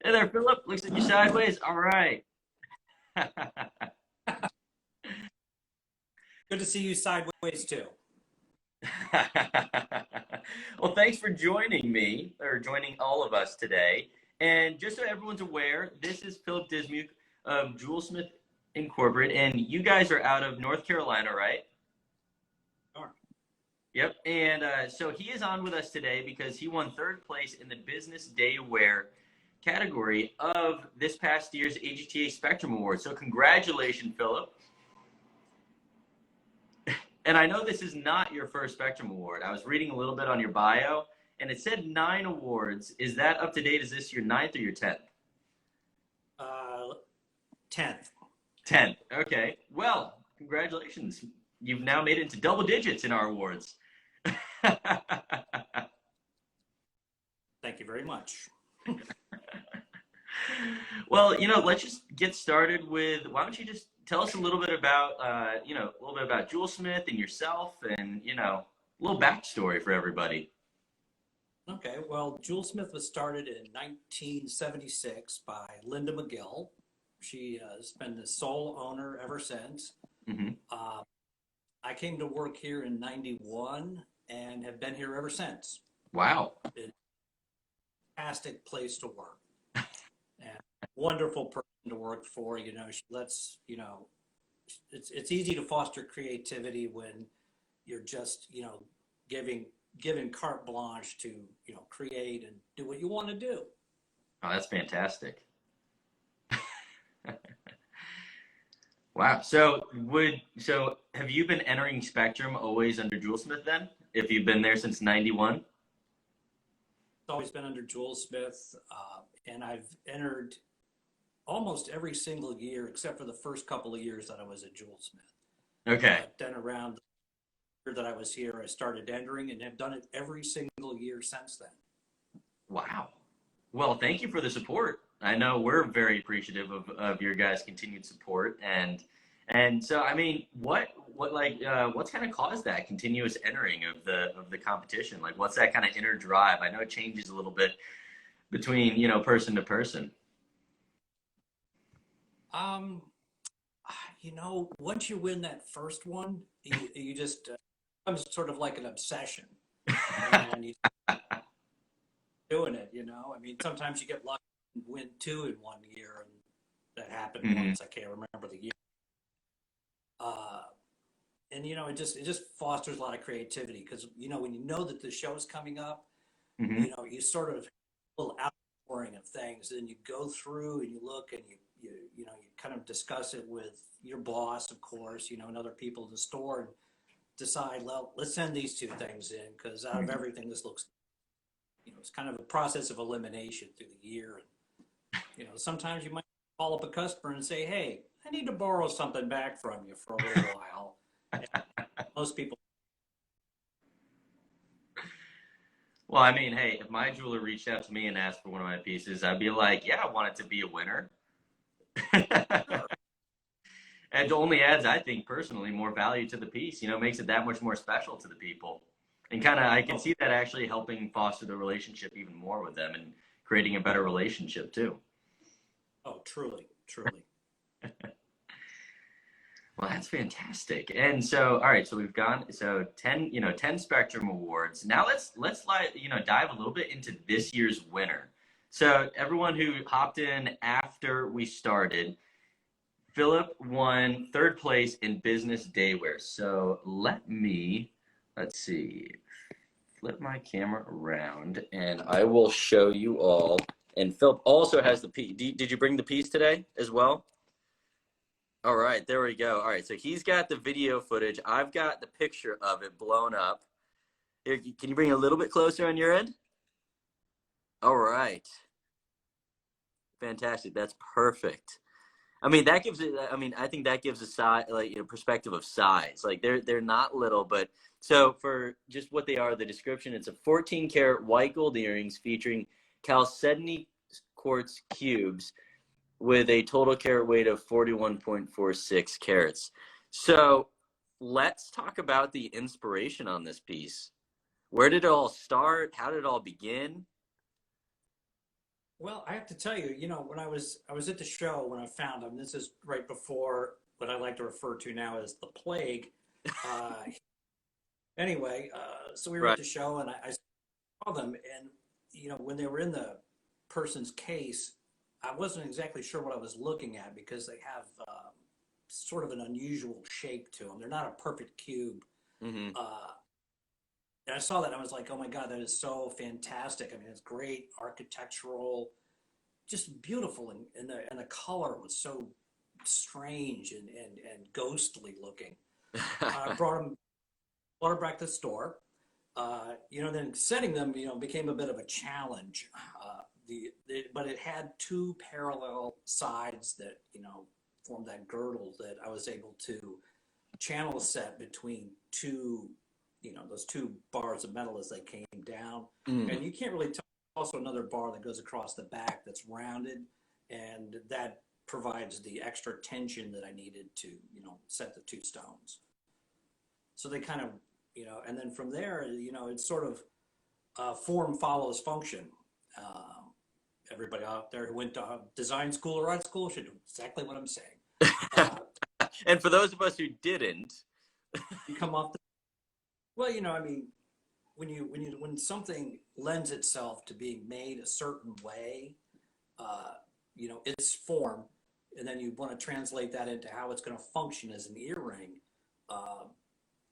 Hey there, Philip. Looks at you sideways. All right. Good to see you sideways too. Well, thanks for joining me, or joining all of us today. And just so everyone's aware, this is Phillip Dismuke of Jewelsmith Incorporated, and you guys are out of North Carolina, right? Sure. Yep. And so he is on with us today because he won third place in the Business Day Wear category of this past year's AGTA Spectrum Award. So congratulations, Philip. And I know this is not your first Spectrum Award. I was reading a little bit on your bio, and it said 9 awards. Is that up to date? Is this your 9th or your 10th? 10th. 10th. Okay. Well, congratulations. You've now made it into double digits in our awards. Thank you very much. Well, let's just get started with, why don't you just tell us a little bit about, a little bit about Jewelsmith and yourself and, a little backstory for everybody. Okay, well, Jewelsmith was started in 1976 by Linda McGill. She has been the sole owner ever since. Mm-hmm. I came to work here in 91 and have been here ever since. Wow. It's a fantastic place to work. And wonderful person to work for. She lets, it's easy to foster creativity when you're just, given carte blanche to, create and do what you want to do. Oh, that's fantastic. Wow. So have you been entering Spectrum always under Jewelsmith then? If you've been there since 91? It's always been under Jewelsmith, and I've entered almost every single year except for the first couple of years that I was at Jewelsmith. Okay. Then around the year that I was here, I started entering and have done it every single year since then. Wow. Well, thank you for the support. I know we're very appreciative of your guys' continued support, and so I mean, what's kind of caused that continuous entering of the competition? Like, what's that kind of inner drive? I know it changes a little bit between person to person. Once you win that first one, you just becomes sort of like an obsession, and you doing it. I mean, sometimes you get lucky and win 2 in one year, and that happened once. I can't remember the year. And it just fosters a lot of creativity because when you know that the show is coming up, Mm-hmm. you sort of a little outpouring of things, and you go through and you look and you kind of discuss it with your boss, of course, and other people in the store, and decide, well, let's send these 2 things in because out of everything, this looks, it's kind of a process of elimination through the year. And sometimes you might call up a customer and say, hey, I need to borrow something back from you for a little while. And most people. Well, I mean, hey, if my jeweler reached out to me and asked for one of my pieces, I'd be like, yeah, I want it to be a winner. It only adds, I think, personally, more value to the piece, makes it that much more special to the people. And I can see that actually helping foster the relationship even more with them and creating a better relationship too. Oh, truly, truly. Well, that's fantastic. And so, all right, so we've gone, 10 Spectrum Awards. Now let's dive a little bit into this year's winner. So everyone who hopped in after we started, Philip won third place in Business Day Wear. So let's see, flip my camera around and I will show you all. And Philip also has the piece. Did you bring the piece today as well? All right, there we go. All right, so he's got the video footage. I've got the picture of it blown up. Here, can you bring it a little bit closer on your end? All right. Fantastic. That's perfect. I mean, I think that gives a size, perspective of size. Like they're not little, but so for just what they are, the description, it's a 14-karat white gold earrings featuring chalcedony quartz cubes with a total carat weight of 41.46 carats. So let's talk about the inspiration on this piece. Where did it all start? How did it all begin? Well, I have to tell you, when I was at the show when I found him. This is right before what I like to refer to now as the plague. Uh, anyway, so we were at Right. the show, and I saw them, and when they were in the person's case, I wasn't exactly sure what I was looking at because they have sort of an unusual shape to them. They're not a perfect cube. Hmm. Uh, and I saw that, and I was like, oh my God, that is so fantastic. I mean, it's great architectural, just beautiful, and the color was so strange and ghostly looking. I brought them back to the store. Then setting them, became a bit of a challenge. But it had two parallel sides that formed that girdle that I was able to channel set between two, those two bars of metal as they came down. Mm. And you can't really tell. Also, another bar that goes across the back that's rounded, and that provides the extra tension that I needed to, set the two stones. So they kind of, and then from there, it's sort of form follows function. Uh, Everybody out there who went to design school or art school should know exactly what I'm saying. Uh, And for those of us who didn't, you come off the, well, I mean, when something lends itself to being made a certain way, its form, and then you want to translate that into how it's going to function as an earring. Uh,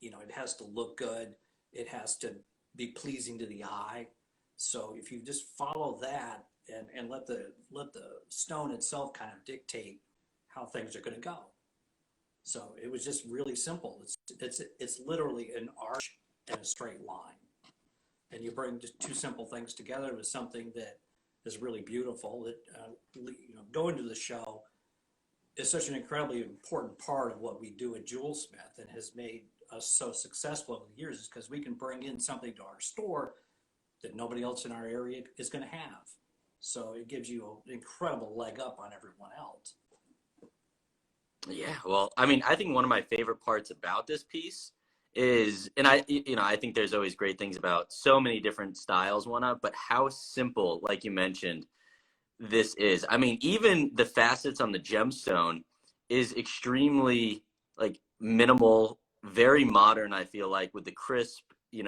it has to look good. It has to be pleasing to the eye. So if you just follow that and let the stone itself kind of dictate how things are going to go. So it was just really simple. It's literally an arch and a straight line, and you bring just two simple things together with something that is really beautiful. That going to the show is such an incredibly important part of what we do at Jewelsmith, and has made us so successful over the years, is because we can bring in something to our store that nobody else in our area is going to have. So it gives you an incredible leg up on everyone else. yeah, well, I mean, I think one of my favorite parts about this piece is, and I think there's always great things about so many different styles, whatnot, but how simple, like you mentioned, this is. I mean, even the facets on the gemstone is extremely like minimal, very modern, I feel like, with the crisp,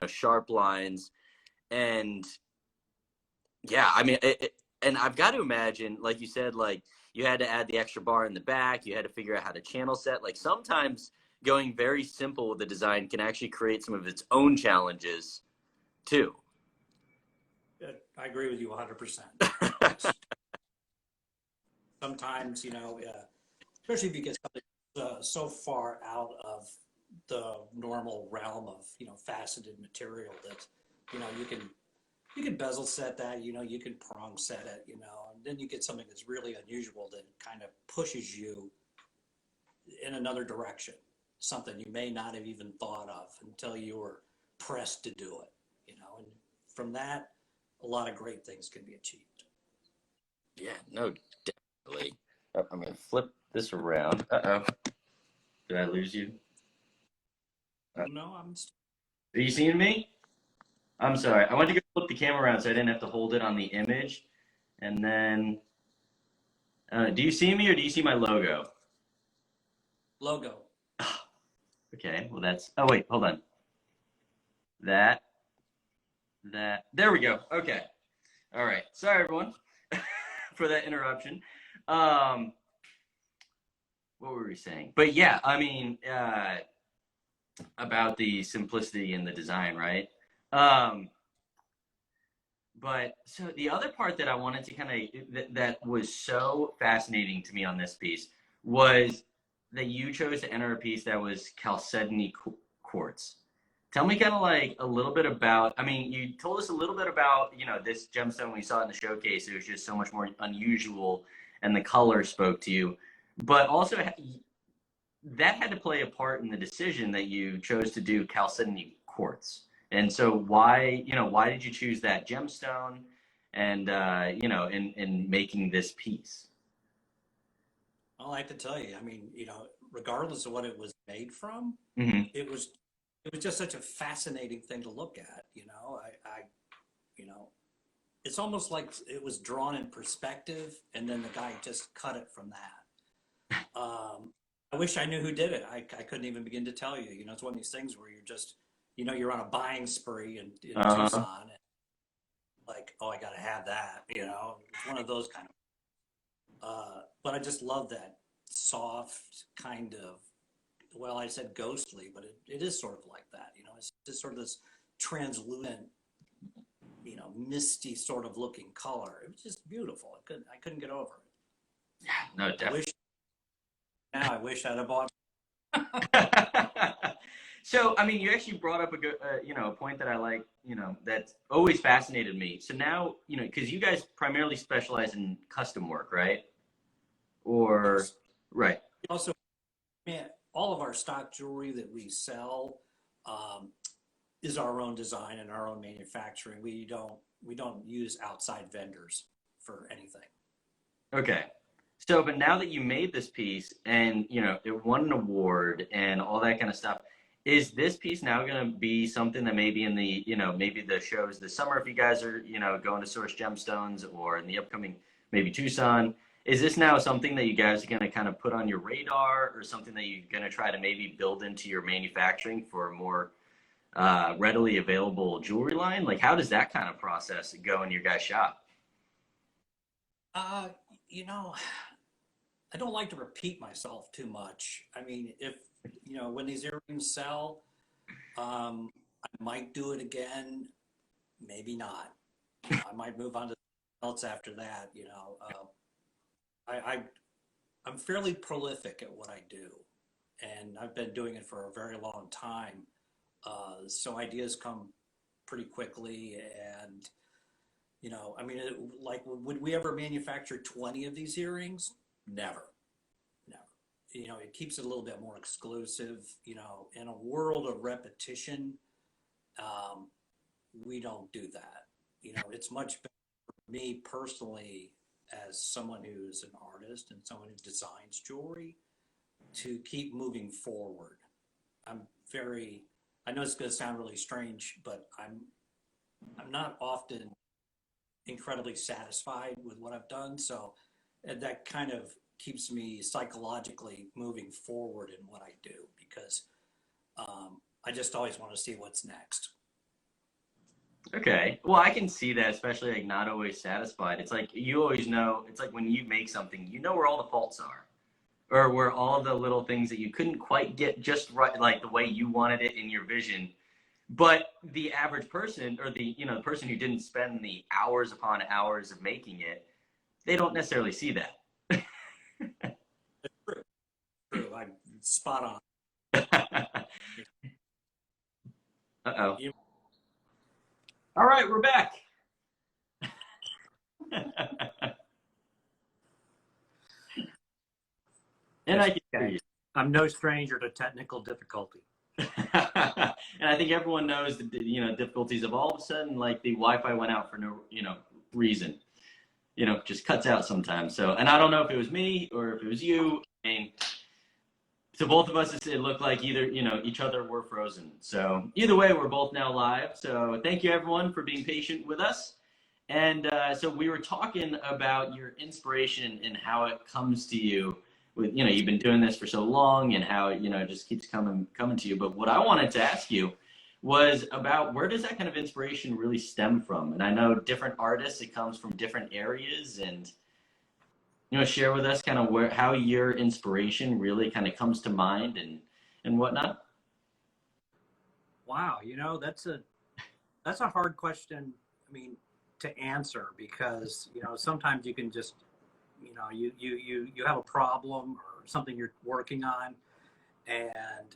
sharp lines. And yeah, I mean, and I've got to imagine, like you said, like you had to add the extra bar in the back. You had to figure out how to channel set. Like sometimes going very simple with the design can actually create some of its own challenges too. I agree with you 100%. Yes. Sometimes, especially if you get something so far out of the normal realm of, faceted material that, you can bezel set that, you can prong set it, and then you get something that's really unusual that kind of pushes you in another direction, something you may not have even thought of until you were pressed to do it, and from that, a lot of great things can be achieved. Yeah, no, definitely. Oh, I'm gonna flip this around. Uh-oh. Did I lose you? No, I'm Are you seeing me? I'm sorry. I went to go flip the camera around so I didn't have to hold it on the image. And then, do you see me or do you see my logo? logo. Okay, well that's. Oh wait, hold on. That, that. There we go. Okay. All right. Sorry everyone for that interruption. Um, what were we saying? But yeah, I mean, about the simplicity in the design, right? Um, But so the other part that I wanted to kind of that was so fascinating to me on this piece was that you chose to enter a piece that was chalcedony quartz. Tell me kind of like a little bit about, I mean, you told us a little bit about, this gemstone we saw in the showcase. It was just so much more unusual and the color spoke to you. But also that had to play a part in the decision that you chose to do chalcedony quartz. And so why did you choose that gemstone and, in making this piece? Well, I have to tell you, I mean, regardless of what it was made from, Mm-hmm. it was it was just such a fascinating thing to look at. You know, I you know, it's almost like it was drawn in perspective, and then the guy just cut it from that. I wish I knew who did it. I couldn't even begin to tell you. You know, it's one of these things where you're just, you know, you're on a buying spree in Tucson, and like, oh, I got to have that. You know, it's one of those kind of. But I just love that soft kind of. Well, I said ghostly, but it is sort of like that. You know, it's just sort of this translucent, you know, misty sort of looking color. It was just beautiful. I couldn't get over it. Yeah, no, definitely. I wish I'd have bought. So, I mean, you actually brought up a good, you know, a point that I like, you know, that's always fascinated me. So now, you know, because you guys primarily specialize in custom work, right? Or, Yes. right. Also, man, all of our stock jewelry that we sell is our own design and our own manufacturing. We don't use outside vendors for anything. Okay. So, but now that you made this piece and, you know, it won an award and all that kind of stuff, is this piece now going to be something that maybe in the, you know, maybe the shows this summer, if you guys are, you know, going to source gemstones or in the upcoming, maybe Tucson, is this now something that you guys are going to kind of put on your radar or something that you're going to try to maybe build into your manufacturing for a more readily available jewelry line? Like, how does that kind of process go in your guys' shop? You know, I don't like to repeat myself too much. I mean, if, you know, when these earrings sell, I might do it again, maybe not. You know, I might move on to something else after that. You know, I'm fairly prolific at what I do, and I've been doing it for a very long time. So ideas come pretty quickly, and you know, I mean, like, would we ever manufacture 20 of these earrings? Never, never. You know, it keeps it a little bit more exclusive. You know, in a world of repetition, we don't do that. You know, it's much better for me personally as someone who's an artist and someone who designs jewelry to keep moving forward. I'm very, I know it's going to sound really strange, but I'm not often incredibly satisfied with what I've done. So that kind of keeps me psychologically moving forward in what I do because I just always want to see what's next. Okay. Well, I can see that, especially like not always satisfied. It's like you always know, it's like when you make something, you know where all the faults are, or where all the little things that you couldn't quite get just right, like the way you wanted it in your vision. But the average person, or the, you know, the person who didn't spend the hours upon hours of making it, they don't necessarily see that. True, true. I'm spot on. Uh-oh. You, All right, we're back. And I can hear you. I'm no stranger to technical difficulty. And I think everyone knows the, you know, difficulties of all of a sudden, like the Wi-Fi went out for no, you know, reason. You know, just cuts out sometimes. So, and I don't know if it was me or if it was you. I mean, to both of us, it looked like either, you know, each other were frozen. So either way, we're both now live. So thank you everyone for being patient with us. And so we were talking about your inspiration and how it comes to you with, you know, you've been doing this for so long and how it, you know, just keeps coming to you. But what I wanted to ask you was about where does that kind of inspiration really stem from? And I know different artists, it comes from different areas, and you know, share with us kind of where, how your inspiration really kind of comes to mind and whatnot. Wow, you know, that's a hard question. I mean, to answer because you know sometimes you can just you know you have a problem or something you're working on, and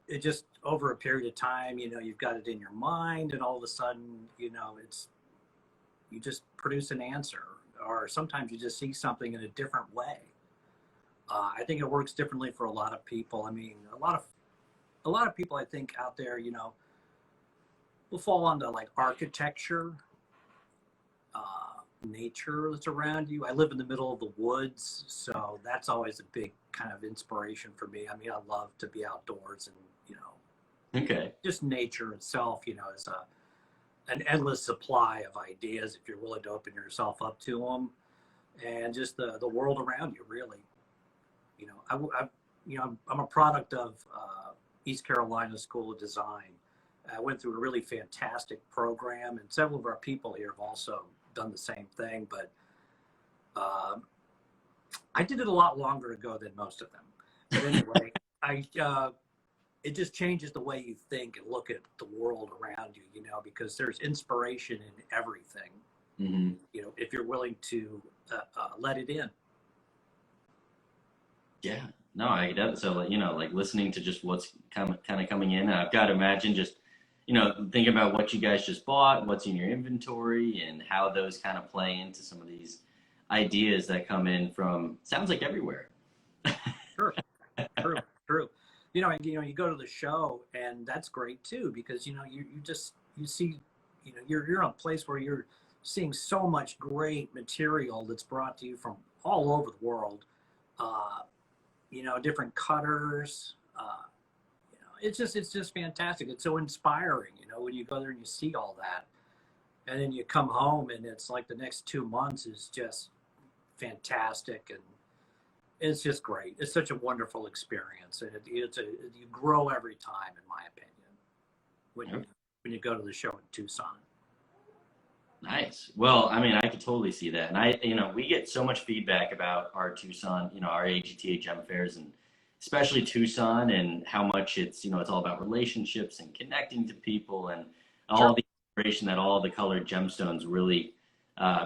it just over a period of time, you know, you've got it in your mind, and all of a sudden, you know, it's you just produce an answer, or sometimes you just see something in a different way. I think it works differently for a lot of people. I mean, a lot of people I think out there, you know, will fall onto like architecture, nature that's around you. I live in the middle of the woods, so that's always a big kind of inspiration for me. I mean, I love to be outdoors and, you know, Okay. just nature itself, you know, an endless supply of ideas if you're willing to open yourself up to them, and just the world around you, really. You know, I'm a product of East Carolina School of Design. I went through a really fantastic program, and several of our people here have also done the same thing. But I did it a lot longer ago than most of them. But anyway, it just changes the way you think and look at the world around you, you know, because there's inspiration in everything, you know, if you're willing to let it in. Yeah, no, I get it. So, like, you know, like listening to just what's kind of coming in, I've got to imagine just, you know, thinking about what you guys just bought, what's in your inventory, and how those kind of play into some of these ideas that come in from, sounds like everywhere. Sure, true, true. You know, you go to the show, and that's great too, because you know, you see, you know, you're in a place where you're seeing so much great material that's brought to you from all over the world. You know, different cutters. You know, it's just fantastic. It's so inspiring. You know, when you go there and you see all that, and then you come home, and it's like the next 2 months is just fantastic, and it's just great. It's such a wonderful experience, and you grow every time, in my opinion, when you go to the show in Tucson. Nice. Well, I mean, I could totally see that. And you know, we get so much feedback about our Tucson, you know, our AGTA Gem Fairs, and especially Tucson, and how much it's, you know, it's all about relationships and connecting to people, and all Sure. the inspiration that all the colored gemstones really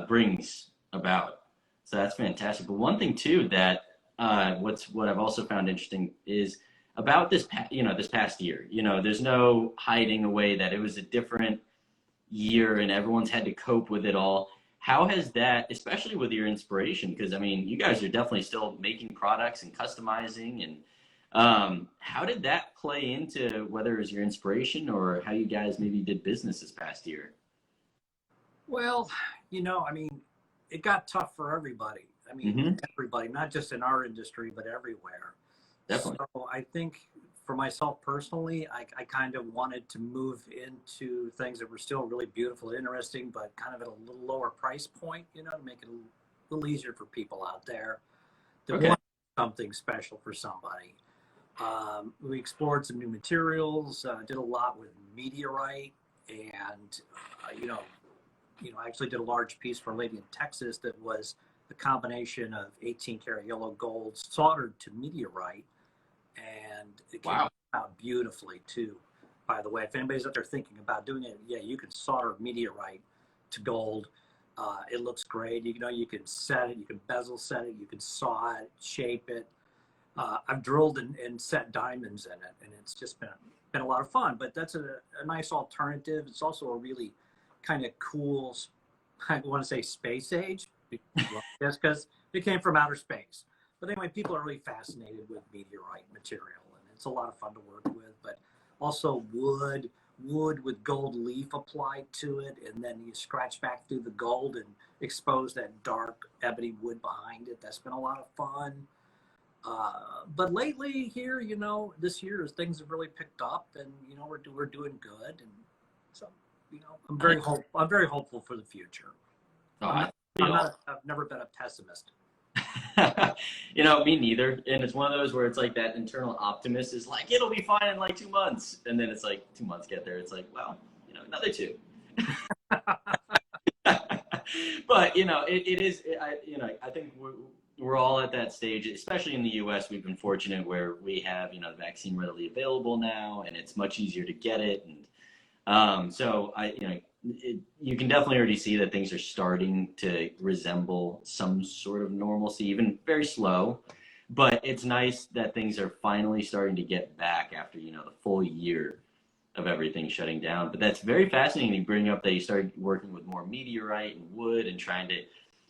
brings about. So that's fantastic. But one thing too that what I've also found interesting is about you know, this past year. You know, there's no hiding away that it was a different year and everyone's had to cope with it all. How has that, especially with your inspiration, because I mean, you guys are definitely still making products and customizing, and how did that play into whether it was your inspiration or how you guys maybe did business this past year? Well, you know, I mean, it got tough for everybody. I mean, Hmm. everybody, not just in our industry, but everywhere. Definitely. So I think for myself personally, I kind of wanted to move into things that were still really beautiful, interesting, but kind of at a little lower price point, you know, to make it a little easier for people out there that Okay. want something special for somebody. We explored some new materials, did a lot with meteorite, and you know, I actually did a large piece for a lady in Texas that was the combination of 18 karat yellow gold soldered to meteorite, and it came Wow. out beautifully too. By the way, if anybody's out there thinking about doing it, yeah, you can solder meteorite to gold. It looks great. You know, you can set it, you can bezel set it, you can saw it, shape it. I've drilled and set diamonds in it, and it's just been a lot of fun. But that's a nice alternative. It's also a really kind of cool, I want to say space age, just because it came from outer space. But anyway, people are really fascinated with meteorite material, and it's a lot of fun to work with. But also wood with gold leaf applied to it, and then you scratch back through the gold and expose that dark ebony wood behind it. That's been a lot of fun. But lately here, you know, this year as things have really picked up, and you know, we're doing good, and so you know, I'm very hopeful for the future. Oh, I'm I not, feel I've never been a pessimist. you know, me neither. And it's one of those where it's like that internal optimist is like, it'll be fine in like 2 months. And then it's like 2 months get there. It's like, well, you know, another two. But, you know, it is, you know, I think we're all at that stage, especially in the US. We've been fortunate where we have, you know, the vaccine readily available now, and it's much easier to get it. And so you know, you can definitely already see that things are starting to resemble some sort of normalcy, even very slow. But it's nice that things are finally starting to get back after, you know, the full year of everything shutting down. But that's very fascinating to bring up that you started working with more meteorite and wood and trying to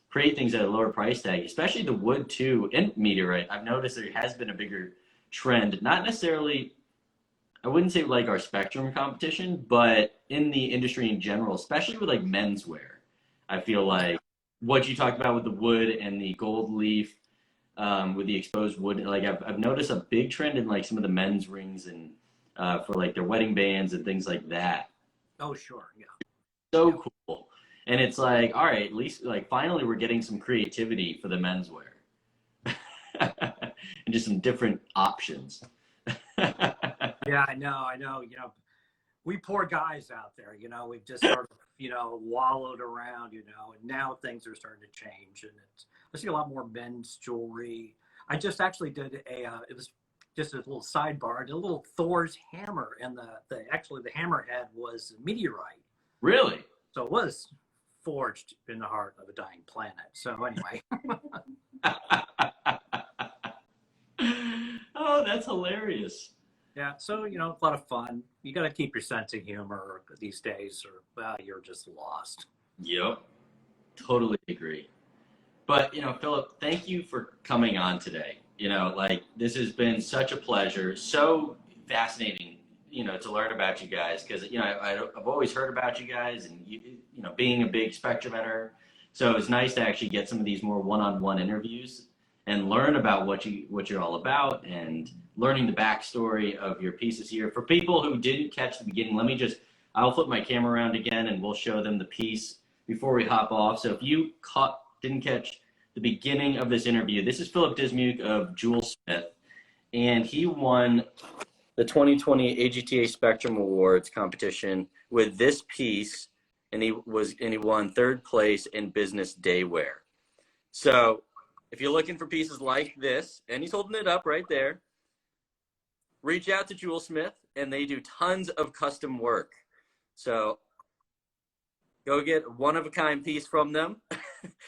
create things at a lower price tag, especially the wood too and meteorite. I've noticed there has been a bigger trend, not necessarily, I wouldn't say like our Spectrum competition, but in the industry in general, especially with like menswear. I feel like what you talked about with the wood and the gold leaf, with the exposed wood, like I've noticed a big trend in like some of the men's rings and for like their wedding bands and things like that. Oh, sure, yeah. so cool. And it's like, all right, at least like finally we're getting some creativity for the menswear and just some different options. Yeah, I know. We poor guys out there, we've just sort of, wallowed around, and now things are starting to change, and I see a lot more men's jewelry. I just actually did it was just a little sidebar, a little Thor's hammer, and actually the hammerhead was meteorite. Really? So it was forged in the heart of a dying planet. So anyway. Oh, that's hilarious. Yeah, so a lot of fun. You got to keep your sense of humor these days, or well, you're just lost. Yep, totally agree. But Philip, thank you for coming on today. Like this has been such a pleasure, so fascinating, to learn about you guys because I've always heard about you guys, and being a big Spectrum enter. So it's nice to actually get some of these more one-on-one interviews and learn about what you're all about and learning the backstory of your pieces here. For people who didn't catch the beginning, I'll flip my camera around again and we'll show them the piece before we hop off. So if you didn't catch the beginning of this interview, this is Phillip Dismuke of Jewelsmith, and he won the 2020 AGTA Spectrum Awards competition with this piece, and he won third place in business day wear. So if you're looking for pieces like this, and he's holding it up right there, reach out to Jewelsmith, and they do tons of custom work. So go get a one-of-a-kind piece from them,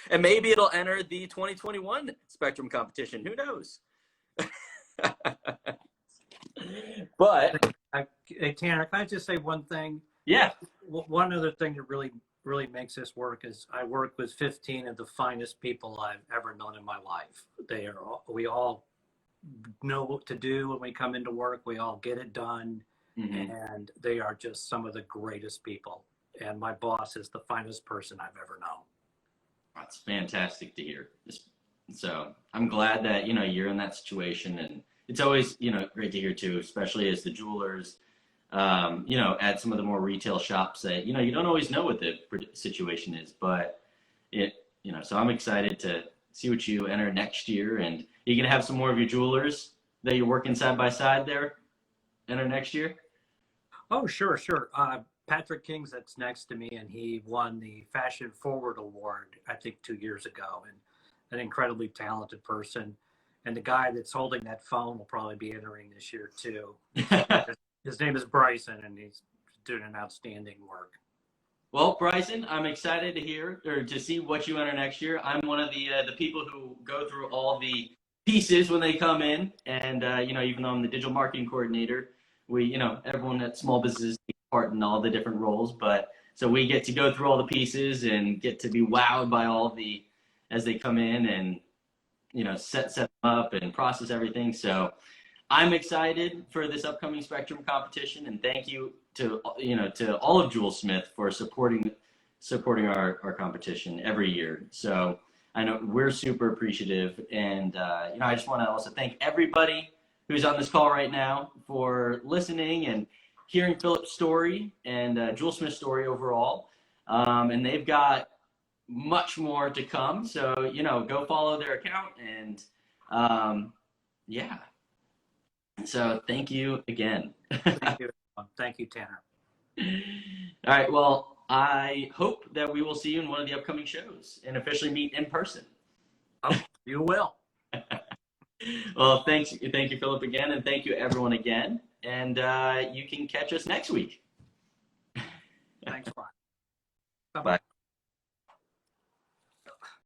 and maybe it'll enter the 2021 Spectrum competition. Who knows? But hey, Tanner, can I just say one thing? Yeah. One other thing that really makes this work is I work with 15 of the finest people I've ever known in my life. We all know what to do when we come into work. We all get it done, and they are just some of the greatest people. And my boss is the finest person I've ever known. That's fantastic to hear. So I'm glad that you're in that situation, and it's always great to hear too, especially as the jewelers, at some of the more retail shops that you don't always know what the situation is, but so I'm excited to see what you enter next year, and you can have some more of your jewelers that you're working side by side there enter next year. Oh, sure. Patrick King's that's next to me, and he won the Fashion Forward Award, I think 2 years ago, and an incredibly talented person. And the guy that's holding that phone will probably be entering this year too. His name is Bryson, and he's doing an outstanding work. Well, Bryson, I'm excited to hear or to see what you enter next year. I'm one of the people who go through all the pieces when they come in, and even though I'm the digital marketing coordinator, we everyone at small businesses takes part in all the different roles, but so we get to go through all the pieces and get to be wowed by all as they come in and set them up and process everything. So I'm excited for this upcoming Spectrum competition, and thank you to all of Jewelsmith for supporting our competition every year. So I know we're super appreciative, and I just want to also thank everybody who's on this call right now for listening and hearing Phillip's story and Jewelsmith's story overall. And they've got much more to come. So, go follow their account, and yeah. So thank you again. Thank you, Tanner. All right. Well, I hope that we will see you in one of the upcoming shows and officially meet in person. Oh, you will. Well, thank you, Phillip, again, and thank you, everyone, again. And you can catch us next week. Thanks, bye. Bye.